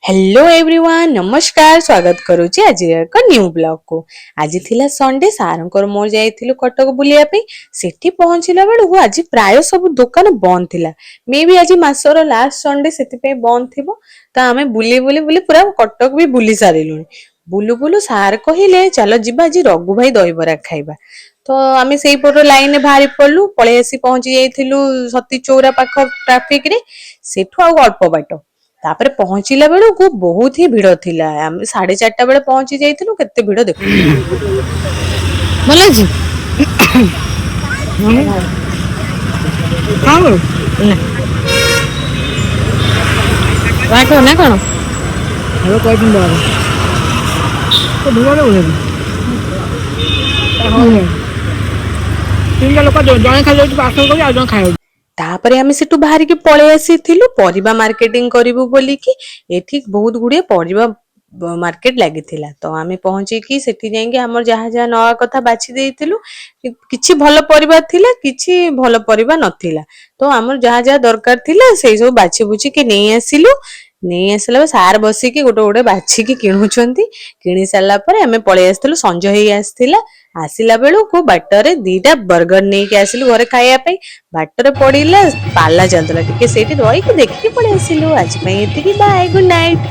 Hello everyone नमस्कार स्वागत करुच्ची आज एक न्यू ब्लॉग को। आज थिला संडे सारंकर मोर जाइथिलु कटक बुलिया पे। सेठी पहुंचला बेलु आज प्राय सब दुकान बंद थिला। मे भी आज मासर लास्ट संडे सेति पे बंद थिबो। त आमे बुली बुली बुली पूरा कटक भी बुली सारिलुनी। बुलु बुलु सार कहिले चलो जिबा आज रघु भाई दहीबरा खाइबा। तो आमे सेई पटो लाइन रे भारी पड़लु पळे आसी पहुंची जाइथिलु सती चौरा पाख ट्रैफिक रे। सेठु आ अल्प बाट तापर पहुंचला बेलू बहुत ही भिड़ थिला। आम 4:30 बेले पहुंची जाइथिलु केते भिड़ देखु। ଭଲ ଅଛି ଖାଉ ନା ରାଖ ନା କଣ ଏବେ କହିଥିଲି ବାବା ତ ଭିଡ଼ ବୋଲେ ତିନିଟା ଲୋକ ଜଣେ ଖାଲି ଯାଉଛି ପାର୍ସଲ କରି ଆଉ ଜଣେ ଖାଇଯାଉଛି। तापरे आमे सेटु बाहर के पळे आसीथिलु परिबा मार्केटिंग करिवु बोली कि एठी बहुत गुडे परिबा मार्केट लागिथिला। तो आमे पहुंची कि सेठी जाईके हमर जहा जहा नवा कथा बाछि देइथिलु। किछि भलो परिबा थिला किछि भलो परिबा नथिला। तो हमर जहा जहा दरकार थिला सेई सब बाछि बुछि के नै आसिलु। नै आसला सार बसी के गोटे गोटे बाछि के किणुचंती। किणी साला परे आमे पळे आस्थिलु संजय हेई आस्थिला। आसिला बेलु को बाटरे दीटा बर्गर नै के आसिलु घरे खाइया पे। बाटरे पड़िला पाला चलतला टिके सेठी रही के देखि पळे आसिलु। आज पई एतिकी बाय गुड नाइट।